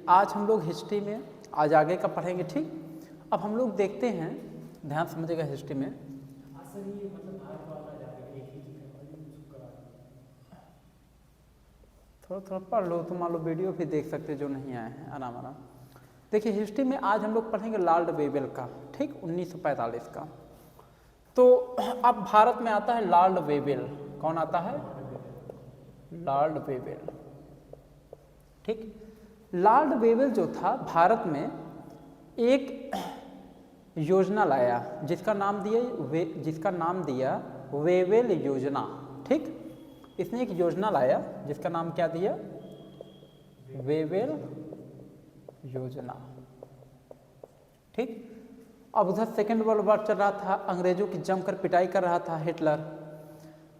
आज हम लोग हिस्ट्री में आज आगे का पढ़ेंगे। ठीक, अब हम लोग देखते हैं, ध्यान समझिएगा हिस्ट्री में। थोड़ा थोड़ा पढ़ लो तो मान लो वीडियो भी देख सकते जो नहीं आए हैं, आराम आराम। देखिए हिस्ट्री में आज हम लोग पढ़ेंगे लॉर्ड वेवेल का, ठीक, 1945 का। तो अब भारत में आता है लॉर्ड वेवेल। कौन आता है? Lord Wavell. ठीक, लॉर्ड वेवेल जो था भारत में एक योजना लाया जिसका नाम दिया वेवेल योजना। ठीक, इसने एक योजना लाया जिसका नाम क्या दिया? वेवेल योजना। ठीक, अब उधर सेकेंड वर्ल्ड वॉर चल रहा था, अंग्रेजों की जमकर पिटाई कर रहा था हिटलर।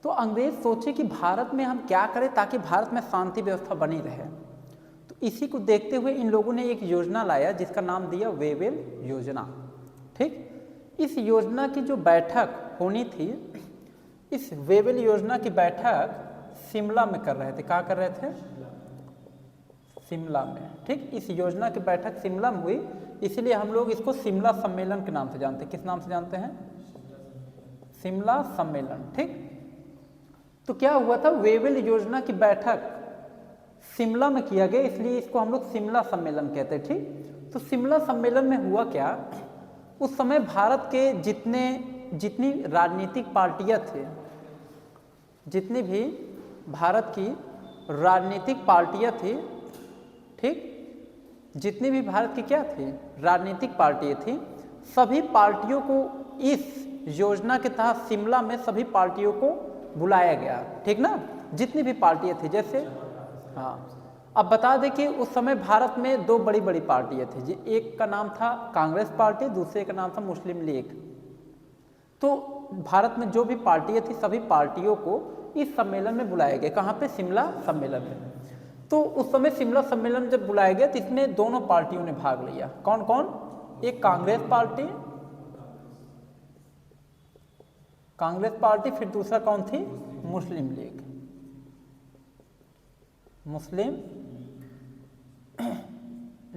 तो अंग्रेज सोचे कि भारत में हम क्या करें ताकि भारत में शांति व्यवस्था बनी रहे। तो इसी को देखते हुए इन लोगों ने एक योजना लाया जिसका नाम दिया वेवेल योजना। ठीक, इस योजना की जो बैठक होनी थी, इस वेवेल योजना की बैठक शिमला में कर रहे थे। कहाँ कर रहे थे? शिमला में। ठीक, इस योजना की बैठक शिमला में हुई, इसलिए हम लोग इसको शिमला सम्मेलन के नाम से जानते हैं। किस नाम से जानते हैं? शिमला सम्मेलन। ठीक, तो क्या हुआ था, वेवेल योजना की बैठक शिमला में किया गया, इसलिए इसको हम लोग शिमला सम्मेलन कहते हैं। ठीक, तो शिमला सम्मेलन में हुआ क्या, उस समय भारत के जितनी राजनीतिक पार्टियां थे, जितनी भी भारत की राजनीतिक पार्टियां थी, ठीक, जितनी भी भारत की क्या थी राजनीतिक पार्टियां थी, सभी पार्टियों को इस योजना के तहत शिमला में सभी पार्टियों को बुलाया गया। ठीक ना, जितनी भी पार्टियां थी, जैसे हाँ, अब बता दें कि उस समय भारत में दो बड़ी बड़ी पार्टियां थी जी। एक का नाम था कांग्रेस पार्टी, दूसरे का नाम था मुस्लिम लीग। तो भारत में जो भी पार्टियां थी सभी पार्टियों को इस सम्मेलन में बुलाया गया। कहाँ पे? शिमला सम्मेलन में। तो उस समय शिमला सम्मेलन जब बुलाया गया तो इसमें दोनों पार्टियों ने भाग लिया। कौन कौन? एक कांग्रेस पार्टी, फिर दूसरा कौन थी? मुस्लिम लीग। मुस्लिम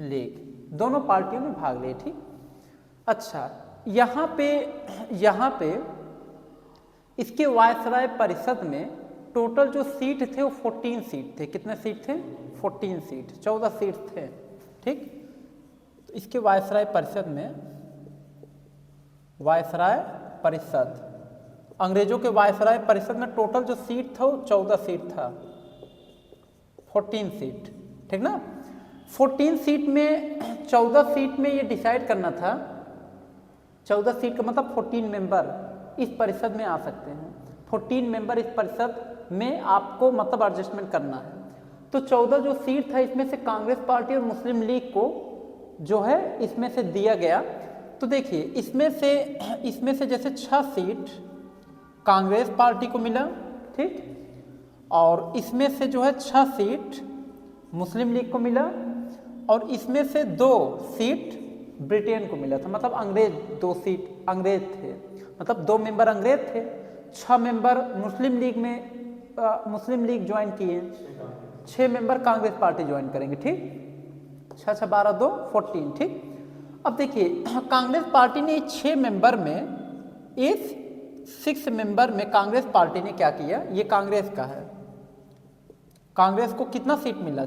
लीग, दोनों पार्टियों ने भाग लिए। ठीक, अच्छा, यहाँ पे इसके वायसराय परिषद में टोटल जो सीट थे वो 14 सीट थे। कितने सीट थे? 14 सीट, 14 सीट थे। ठीक, तो इसके वायसराय परिषद में, वायसराय परिषद, अंग्रेजों के वायसराय परिषद में टोटल जो सीट था वो 14 सीट था, 14 सीट। ठीक ना, 14 सीट में 14 सीट में ये डिसाइड करना था, 14 सीट का मतलब 14 मेंबर इस परिषद में आ सकते हैं। 14 मेंबर इस परिषद में आपको मतलब एडजस्टमेंट करना है। तो 14 जो सीट था इसमें से कांग्रेस पार्टी और मुस्लिम लीग को जो है इसमें से दिया गया। तो देखिए इसमें से जैसे 6 सीट कांग्रेस पार्टी को मिला, ठीक, और इसमें से जो है 6 सीट मुस्लिम लीग को मिला, और इसमें से 2 सीट ब्रिटेन को मिला था। मतलब अंग्रेज 2 सीट अंग्रेज थे, मतलब 2 मेंबर अंग्रेज थे, 6 मेंबर मुस्लिम लीग में मुस्लिम लीग ज्वाइन किए, 6 मेंबर कांग्रेस पार्टी ज्वाइन करेंगे। ठीक, 6 6 12 2 14। ठीक, अब देखिए कांग्रेस पार्टी ने 6 मेंबर में, इस 6 मेंबर में कांग्रेस पार्टी ने क्या किया, ये कांग्रेस का है, कांग्रेस को कितना सीट मिला?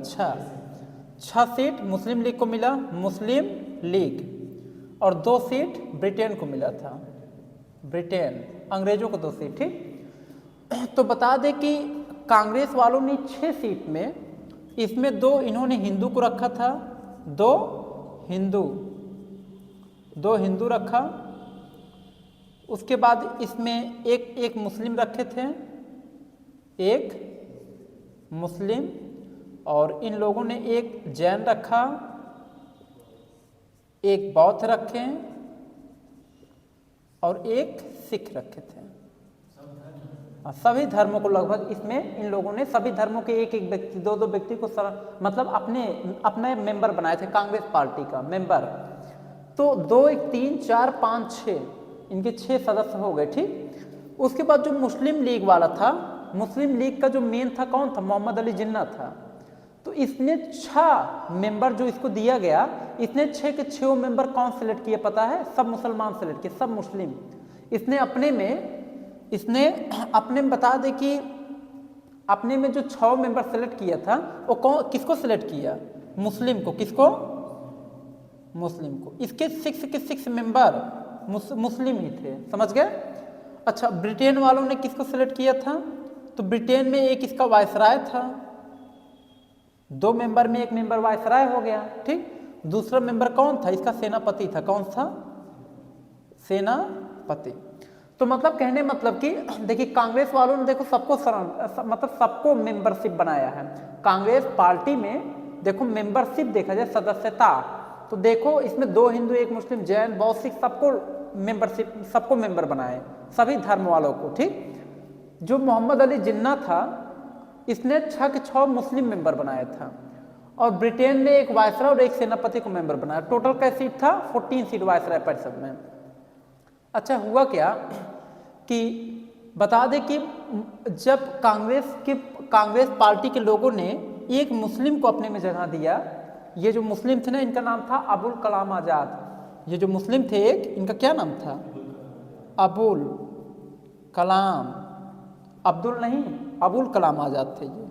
6 सीट मुस्लिम लीग को मिला, मुस्लिम लीग, और 2 सीट ब्रिटेन को मिला था, ब्रिटेन, अंग्रेजों को 2 सीट। ठीक, तो बता दें कि कांग्रेस वालों ने 6 सीट में, इसमें 2 इन्होंने हिंदू को रखा था, 2 हिंदू रखा, उसके बाद इसमें एक मुस्लिम रखे थे, एक मुस्लिम, और इन लोगों ने एक जैन रखा, एक बौद्ध रखे, और एक सिख रखे थे। सभी धर्मों को लगभग इसमें इन लोगों ने, सभी धर्मों के एक व्यक्ति, 2 व्यक्ति को मतलब अपने मेंबर बनाए थे कांग्रेस पार्टी का मेंबर। तो 2 1 3 4 5 6 इनके 6 सदस्य हो गए। ठीक, उसके बाद जो मुस्लिम लीग वाला था, मुस्लिम लीग का जो मेन था कौन था? मोहम्मद अली जिन्ना था। तो इसने 6 मेंबर जो इसको दिया गया, इसने 6 के 6 मेंबर कौन सिलेक्ट किए पता है? सब मुसलमान सिलेक्ट किए, सब मुस्लिम। इसने अपने में बता दे कि अपने में जो 6 मेंबर सेलेक्ट किया था वो किसको सिलेक्ट किया? मुस्लिम को। किसको? मुस्लिम को। इसके 6 के 6 मेंबर मुस्लिम ही थे, समझ गए? अच्छा, ब्रिटेन वालों ने किसको सिलेक्ट किया था? तो ब्रिटेन में एक इसका वायसराय था, 2 मेंबर में 1 मेंबर वायसराय हो गया, ठीक। दूसरा मेंबर कौन था? इसका सेनापति था। कौन था? सेनापति। तो मतलब कहने मतलब कि देखिए कांग्रेस वालों ने देखो सबको मतलब सबको मेंबरशिप बनाया है। कांग्रेस पार्टी में देखो मेंबरशिप देखा जाए, सदस्यता, तो देखो इसमें 2 हिंदू, 1 मुस्लिम, जैन, बौद्ध, सिख, सबको मेंबरशिप, सबको मेंबर बनाए, सभी धर्म वालों को, ठीक। जो मोहम्मद अली जिन्ना था इसने 6 के 6 मुस्लिम मेंबर बनाया था, और ब्रिटेन ने एक वायसराय और एक सेनापति को मेंबर बनाया। टोटल क्या सीट था? 14 सीट वायसराय परिषद में। अच्छा, हुआ क्या कि बता दें कि जब कांग्रेस पार्टी के लोगों ने एक मुस्लिम को अपने में जगह दिया, ये जो मुस्लिम थे ना, इनका नाम था अबुल कलाम आज़ाद। ये जो मुस्लिम थे एक, इनका क्या नाम था? अबुल कलाम, अब्दुल नहीं, अबुल कलाम आज़ाद थे ये,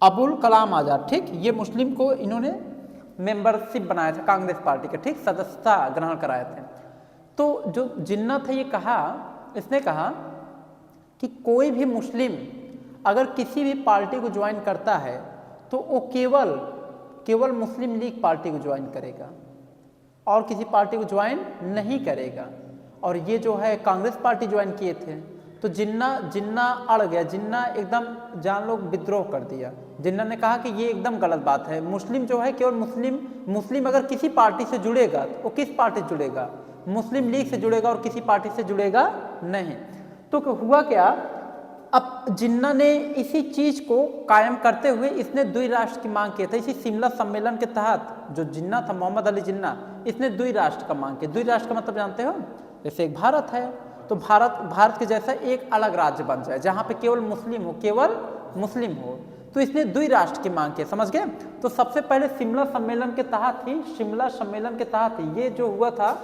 अबुल कलाम आज़ाद, ठीक। ये मुस्लिम को इन्होंने मेंबरशिप बनाया था कांग्रेस पार्टी का, ठीक, सदस्यता ग्रहण कराए थे। तो जो जिन्ना था, ये इसने कहा कि कोई भी मुस्लिम अगर किसी भी पार्टी को ज्वाइन करता है तो वो केवल मुस्लिम लीग पार्टी को ज्वाइन करेगा और किसी पार्टी को ज्वाइन नहीं करेगा। और ये जो है कांग्रेस पार्टी ज्वाइन किए थे, तो जिन्ना अड़ गया, जिन्ना एकदम जान लो विद्रोह कर दिया। जिन्ना ने कहा कि ये एकदम गलत बात है, मुस्लिम जो है केवल मुस्लिम अगर किसी पार्टी से जुड़ेगा तो वो किस पार्टी से जुड़ेगा? मुस्लिम लीग से जुड़ेगा और किसी पार्टी से जुड़ेगा नहीं। तो हुआ क्या, अब जिन्ना ने इसी चीज को कायम करते हुए इसने द्वि राष्ट्र की मांग की थी। इसी शिमला सम्मेलन के तहत जो जिन्ना था, मोहम्मद अली जिन्ना, इसने द्वि राष्ट्र का मांग की। द्वि राष्ट्र का मतलब जानते हो? जैसे एक भारत है तो भारत के जैसा एक अलग राज्य बन जाए जहां पे केवल मुस्लिम हो, तो इसने द्वि राष्ट्र की मांग की, समझ गए? तो सबसे पहले शिमला सम्मेलन के तहत ही ये जो हुआ था,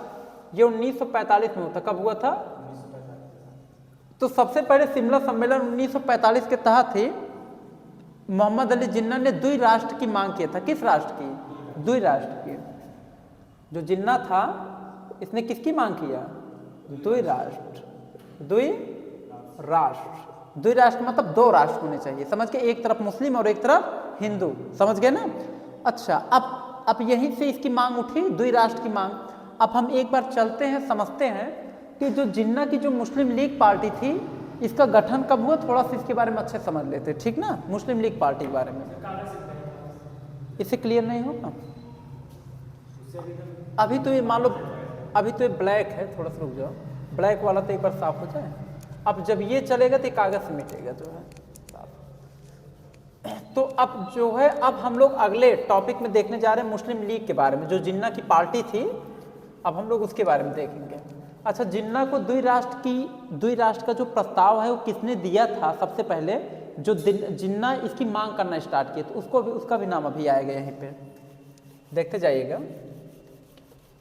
ये 1945 में हुआ था। कब हुआ था? तो सबसे पहले शिमला सम्मेलन 1945 के तहत ही मोहम्मद अली जिन्ना ने द्वि राष्ट्र की मांग किया था। किस राष्ट्र की? द्वि राष्ट्र की। जो जिन्ना था इसने किसकी मांग किया? द्वि राष्ट्र मतलब 2 राष्ट्र होने चाहिए, समझ के? एक तरफ मुस्लिम और एक तरफ हिंदू, समझ गए ना? अच्छा, अब यहीं से इसकी मांग उठी, द्वि राष्ट्र की मांग। अब हम एक बार चलते हैं, समझते हैं कि जो जिन्ना की जो मुस्लिम लीग पार्टी थी, इसका गठन कब हुआ, थोड़ा सा इसके बारे में अच्छे समझ लेते, ठीक ना? मुस्लिम लीग पार्टी के बारे में इससे क्लियर नहीं होगा। अभी तो ये मान लो, अभी तो ये ब्लैक है, थोड़ा सा रुक जाओ, ब्लैक वाला तो एक बार साफ हो जाए। अब जब ये चलेगा तो कागज से मिटेगा जो है। तो अब जो है, अब हम लोग अगले टॉपिक में देखने जा रहे हैं मुस्लिम लीग के बारे में, जो जिन्ना की पार्टी थी। अब हम लोग उसके बारे में देखेंगे। अच्छा, जिन्ना को द्वि राष्ट्र का जो प्रस्ताव है वो किसने दिया था? सबसे पहले जो जिन्ना इसकी मांग करना स्टार्ट किया, तो उसका भी नाम अभी आएगा, यहीं पे देखते जाइएगा।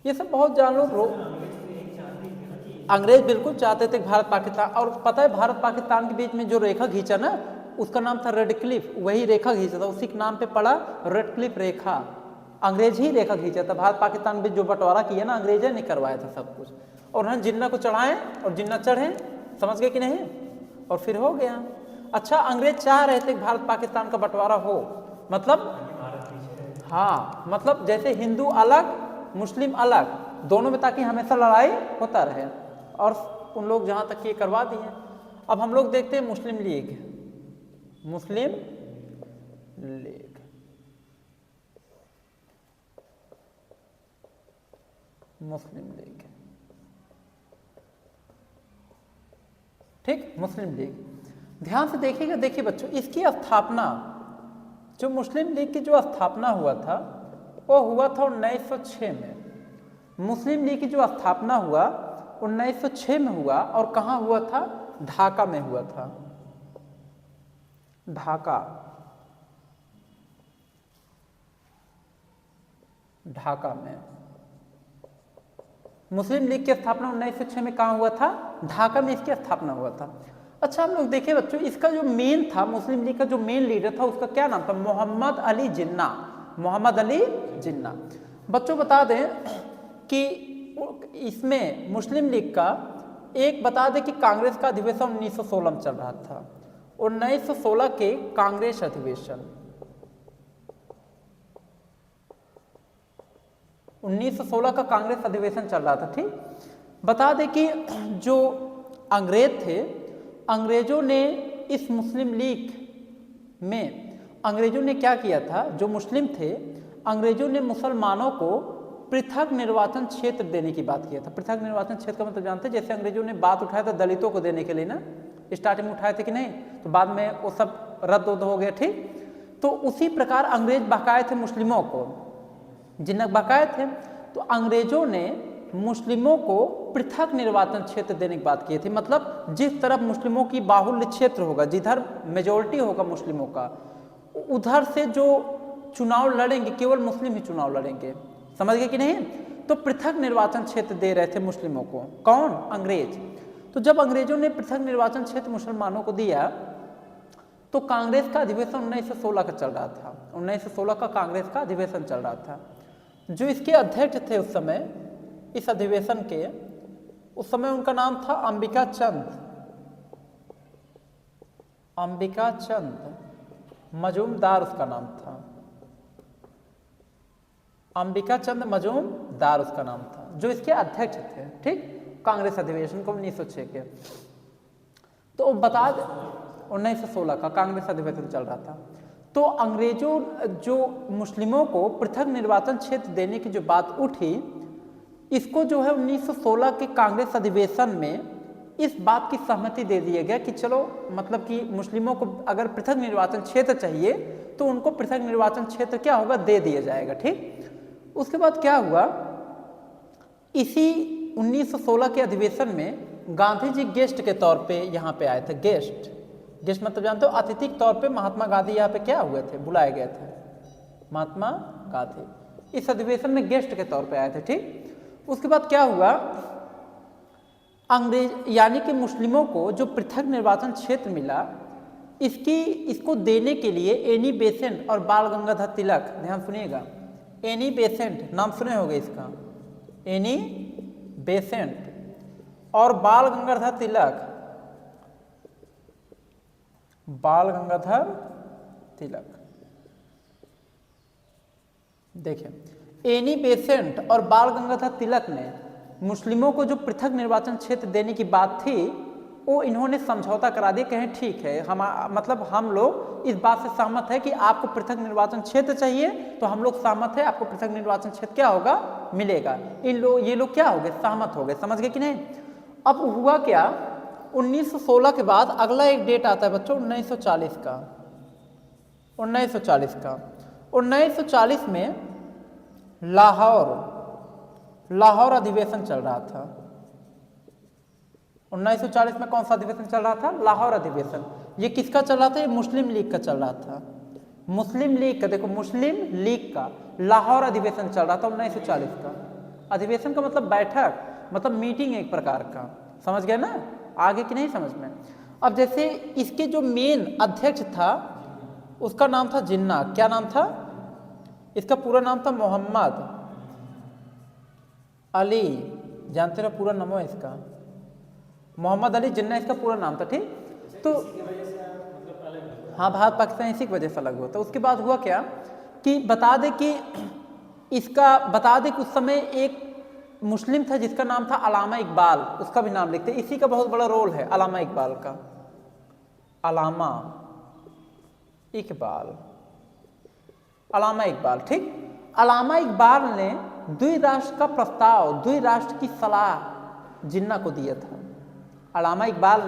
ये सब बहुत जान लो, अंग्रेज बिल्कुल चाहते थे भारत पाकिस्तान, और पता है भारत पाकिस्तान के बीच में जो रेखा खींचा ना, उसका नाम था रेड क्लिफ। वही रेखा खींचा था, उसी के नाम पे पड़ा रेड क्लिफ रेखा। अंग्रेज ही रेखा खींचा था। भारत पाकिस्तान में जो बंटवारा किया ना, अंग्रेज ने करवाया था सब कुछ, और उन्होंने जिन्ना को चढ़ाए और जिन्ना चढ़े, समझ गए कि नहीं? और फिर हो गया। अच्छा, अंग्रेज चाह रहे थे कि भारत पाकिस्तान का बंटवारा हो, मतलब हाँ, मतलब जैसे हिंदू अलग मुस्लिम अलग, दोनों में, ताकि हमेशा लड़ाई होता रहे, और उन लोग जहाँ तक ये करवा दिए। अब हम लोग देखते हैं मुस्लिम लीग। ठीक, मुस्लिम लीग ध्यान से देखिएगा। देखिए बच्चों, इसकी स्थापना, जो मुस्लिम लीग की जो स्थापना हुआ था वो हुआ था 1906 में। मुस्लिम लीग की जो स्थापना हुआ 1906 में हुआ, और कहाँ हुआ था? ढाका में हुआ था। ढाका ढाका में। मुस्लिम लीग की स्थापना 1906 में कहाँ हुआ था? ढाका में इसकी स्थापना हुआ था। अच्छा हम लोग देखें बच्चों, इसका जो मेन था, मुस्लिम लीग का जो मेन लीडर था, उसका क्या नाम था? मोहम्मद अली जिन्ना। मोहम्मद अली जिन्ना। बच्चों बता दें कि इसमें मुस्लिम लीग का एक बता दें कि कांग्रेस का अधिवेशन 1916 में चल रहा था। 1916 के कांग्रेस अधिवेशन, 1916 का कांग्रेस अधिवेशन चल रहा था। ठीक, बता दें कि जो अंग्रेज थे, अंग्रेजों ने इस मुस्लिम लीग में अंग्रेजों ने क्या किया था? जो मुस्लिम थे, अंग्रेजों ने मुसलमानों को पृथक निर्वाचन क्षेत्र देने की बात किया था। पृथक निर्वाचन क्षेत्र का मतलब जानते हैं? जैसे अंग्रेजों ने बात उठाया था दलितों को देने के लिए ना, स्टार्टिंग में उठाए थे कि नहीं, तो बाद में वो सब रद्द हो गया। ठीक, तो उसी प्रकार अंग्रेज बहकाए थे मुस्लिमों को, जिन्ना बहकाए थे। तो अंग्रेजों ने मुस्लिमों को पृथक निर्वाचन क्षेत्र देने की बात की थी। मतलब जिस तरफ मुस्लिमों की बाहुल्य क्षेत्र होगा, जिधर मेजोरिटी होगा मुस्लिमों का, उधर से जो चुनाव लड़ेंगे केवल मुस्लिम ही चुनाव लड़ेंगे। समझ गए कि नहीं? तो पृथक निर्वाचन क्षेत्र दे रहे थे मुस्लिमों को। कौन? अंग्रेज। तो जब अंग्रेजों ने पृथक निर्वाचन क्षेत्र मुसलमानों को दिया, तो कांग्रेस का अधिवेशन 1916 का चल रहा था। 1916 का कांग्रेस का अधिवेशन चल रहा था। जो इसके अध्यक्ष थे उस समय, इस अधिवेशन के, उस समय उनका नाम था अंबिका चंद। अंबिका चंद मजूमदार उसका नाम था। अंबिका चंद मजूमदार उसका नाम था, जो इसके अध्यक्ष थे। ठीक, कांग्रेस अधिवेशन को 1906 के। तो बता 1916 का कांग्रेस अधिवेशन चल रहा था। तो अंग्रेजों जो मुस्लिमों को पृथक निर्वाचन क्षेत्र देने की जो बात उठी, इसको जो है 1916 के कांग्रेस अधिवेशन में इस बात की सहमति दे दिया गया कि चलो, मतलब कि मुस्लिमों को अगर पृथक निर्वाचन क्षेत्र चाहिए तो उनको पृथक निर्वाचन क्षेत्र क्या होगा? दे दिया जाएगा। ठीक, उसके बाद क्या हुआ? इसी 1916 के अधिवेशन में गांधी जी गेस्ट के तौर पे यहाँ पे आए थे। गेस्ट मतलब जानते हो? अतिथि के तौर पे महात्मा गांधी यहाँ पे क्या हुए थे? बुलाए गए थे। महात्मा गांधी इस अधिवेशन में गेस्ट के तौर पे आए थे। ठीक, उसके बाद क्या हुआ? अंग्रेज यानी कि मुस्लिमों को जो पृथक निर्वाचन क्षेत्र मिला, इसको देने के लिए एनी बेसेंट और बाल गंगाधर तिलक, ध्यान सुनिएगा, एनी बेसेंट नाम सुने होंगे इसका, एनी बेसेंट और बाल गंगाधर तिलक, बाल गंगाधर तिलक, देखिए एनी बेसेंट और बाल गंगाधर तिलक ने मुस्लिमों को जो पृथक निर्वाचन क्षेत्र देने की बात थी, वो इन्होंने समझौता करा दिया। कहें ठीक है, मतलब हम लोग इस बात से सहमत है कि आपको पृथक निर्वाचन क्षेत्र चाहिए, तो हम लोग सहमत है, आपको पृथक निर्वाचन क्षेत्र क्या होगा? मिलेगा। ये लोग क्या हो गए? सहमत हो गए। समझ गए कि नहीं? अब हुआ क्या? 1916 के बाद अगला एक डेट आता है बच्चों 1940 का। 1940 में लाहौर अधिवेशन चल रहा था। 1940 में कौन सा अधिवेशन चल रहा था? लाहौर अधिवेशन। ये किसका चल रहा था? ये मुस्लिम लीग का चल रहा था। मुस्लिम लीग का, देखो मुस्लिम लीग का लाहौर अधिवेशन चल रहा था 1940 का। अधिवेशन का मतलब बैठक, मतलब मीटिंग एक प्रकार का। समझ गए ना? आगे की नहीं समझ में? अब जैसे इसके जो मेन अध्यक्ष था उसका नाम था जिन्ना। क्या नाम था? इसका पूरा नाम था मोहम्मद अली, जानते रहो पूरा नाम है इसका, मोहम्मद अली जिन्ना इसका पूरा नाम था। ठीक, तो हाँ, भारत पाकिस्तान इसी की वजह से अलग हुआ। तो उसके बाद हुआ क्या कि बता दे कि उस समय एक मुस्लिम था जिसका नाम था अलामा इकबाल, उसका भी नाम लिखते, इसी का बहुत बड़ा रोल है अलामा इकबाल का। अलामा इकबाल, ठीक। अलामा इकबाल ने द्विराष्ट्र का प्रस्ताव, द्विराष्ट्र की सलाह जिन्ना को दिया था। अलामा इकबाल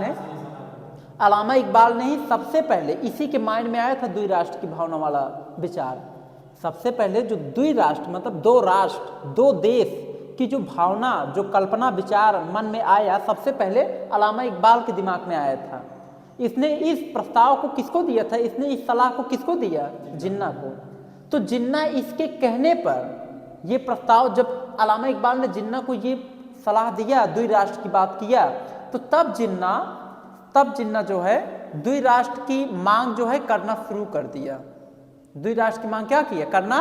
ने ही सबसे पहले, इसी के माइंड में आया था द्विराष्ट्र की भावना वाला विचार। सबसे पहले जो द्विराष्ट्र मतलब दो राष्ट्र दो देश की जो भावना, जो कल्पना विचार मन में आया, सबसे पहले अलामा इकबाल के दिमाग में आया था। इसने इस प्रस्ताव को किसको दिया था? इसने इस सलाह को किसको दिया? जिन्ना को। तो जिन्ना इसके कहने पर ये प्रस्ताव जब अल्लामा इकबाल ने जिन्ना को ये सलाह दिया, द्विराष्ट्र की बात किया, तो तब जिन्ना जो है द्विराष्ट्र की मांग जो है करना शुरू कर दिया। द्विराष्ट्र की मांग क्या किया, करना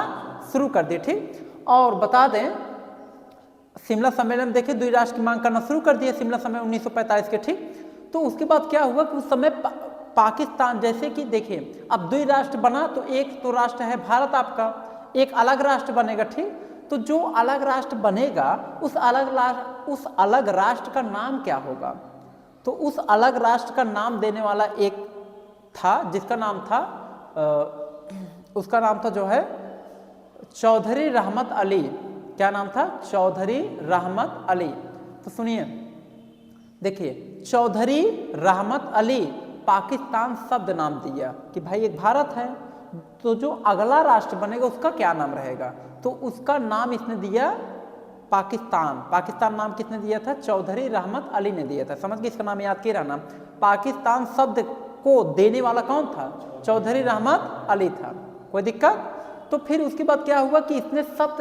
शुरू कर दी। ठीक, और बता दें शिमला सम्मेलन देखे द्विराष्ट्र की मांग करना शुरू कर दिया शिमला सम्मेलन 1945 के। ठीक, तो उसके बाद क्या हुआ कि उस समय पाकिस्तान, जैसे कि देखिए अब द्विराष्ट्र बना तो एक तो राष्ट्र है भारत आपका, एक अलग राष्ट्र बनेगा। ठीक, तो जो अलग राष्ट्र बनेगा उस अलग राष्ट्र का नाम क्या होगा, तो उस अलग राष्ट्र का नाम देने वाला एक था जिसका नाम था उसका नाम था जो है चौधरी रहमत अली। क्या नाम था, चौधरी रहमत अली। तो सुनिए, देखिए चौधरी रहमत अली पाकिस्तान शब्द नाम दिया कि भाई एक भारत है, तो जो अगला राष्ट्र बनेगा उसका क्या नाम रहेगा, तो उसका नाम इसने दिया पाकिस्तान। पाकिस्तान नाम किसने दिया था, चौधरी रहमत अली ने दिया था। समझ गए, इसका नाम याद किया रहना। पाकिस्तान शब्द को देने वाला कौन था, चौधरी रहमत अली था। कोई दिक्कत, तो फिर उसके बाद क्या हुआ कि इसने शब्द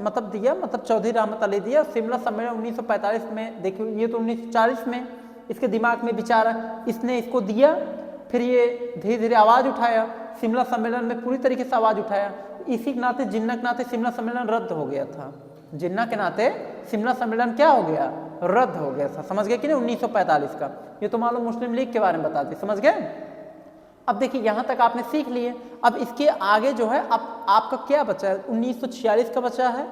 मतलब दिया, मतलब चौधरी रहमत अली दिया। शिमला सम्मेलन 1945 में, देखिए ये तो 1940 में इसके दिमाग में विचार, इसने इसको दिया, फिर ये धीरे धीरे आवाज़ उठाया, शिमला सम्मेलन में पूरी तरीके से आवाज़ उठाया। इसी के नाते, जिन्ना के नाते शिमला सम्मेलन रद्द हो गया था। जिन्ना के नाते शिमला सम्मेलन क्या हो गया, रद्द हो गया था। समझ गए कि नहीं, 1945 का। ये तो मालूम मुस्लिम लीग के बारे में बता दी, समझ गए। अब देखिए यहाँ तक आपने सीख लिए। अब इसके आगे जो है अब आपका क्या बचा है, 1946 का बचा है,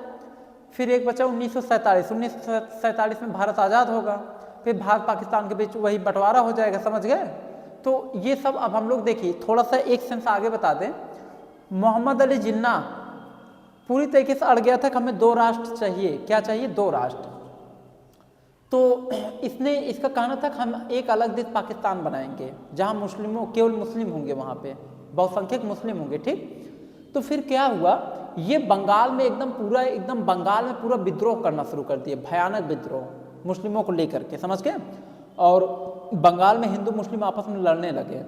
फिर एक बचा 1947। 1947 में भारत आज़ाद होगा, फिर भारत पाकिस्तान के बीच वही बंटवारा हो जाएगा। समझ गए, तो ये सब अब हम लोग देखिए थोड़ा सा एक सेंस आगे बता दें। मोहम्मद अली जिन्ना पूरी तरीके से अड़ गया था कि हमें दो राष्ट्र चाहिए। क्या चाहिए, दो राष्ट्र। तो इसने इसका कहना था कि हम एक अलग देश पाकिस्तान बनाएंगे जहां मुस्लिमों, केवल मुस्लिम होंगे, वहां पे बहुसंख्यक मुस्लिम होंगे। ठीक, तो फिर क्या हुआ, ये बंगाल में एकदम बंगाल में पूरा विद्रोह करना शुरू कर दिया, भयानक विद्रोह मुस्लिमों को लेकर के। समझ गए, और बंगाल में हिंदू मुस्लिम आपस में लड़ने लगे।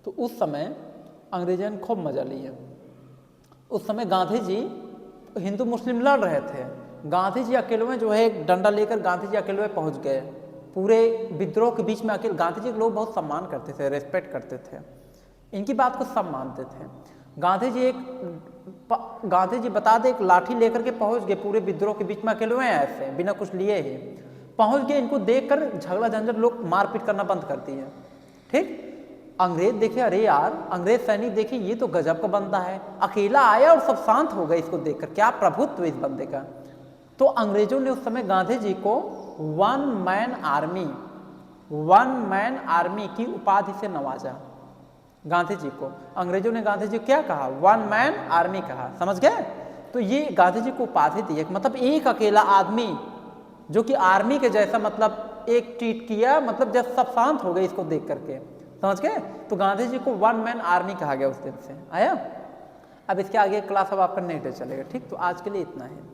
तो उस समय अंग्रेजों ने खूब मजा लिया। उस समय गांधी जी, हिंदू मुस्लिम लड़ रहे थे, गांधी जी अकेले जो है एक डंडा लेकर गांधी जी अकेले पहुंच गए पूरे विद्रोह के बीच में। अकेले गांधी जी के लोग बहुत सम्मान करते थे, रेस्पेक्ट करते थे, इनकी बात को सब मानते थे। गांधी जी बता दे एक लाठी लेकर के पहुंच गए पूरे विद्रोह के बीच में, अकेले ऐसे बिना कुछ लिए ही पहुंच गए। इनको देखकर झगड़ा झंझट लोग मारपीट करना बंद कर दिए। ठीक, अंग्रेज देखे, अरे यार अंग्रेज सैनिक देखे ये तो गजब का बंदा है, अकेला आया और सब शांत हो गए इसको देखकर, क्या प्रभुत्व इस बंदे का। तो अंग्रेजों ने उस समय गांधी जी को वन मैन आर्मी की उपाधि से नवाजा। गांधी जी को अंग्रेजों ने, गांधी जी क्या कहा, वन मैन आर्मी कहा। समझ गए, तो ये गांधी जी को उपाधि दी, मतलब एक अकेला आदमी जो कि आर्मी के जैसा, मतलब एक ट्रीट किया, मतलब जब सब शांत हो गए इसको देख करके। समझ गए, तो गांधी जी को वन मैन आर्मी कहा गया उस दिन से। आया, अब इसके आगे क्लास अब आपका नेक्स्ट डे चलेगा। ठीक, तो आज के लिए इतना है।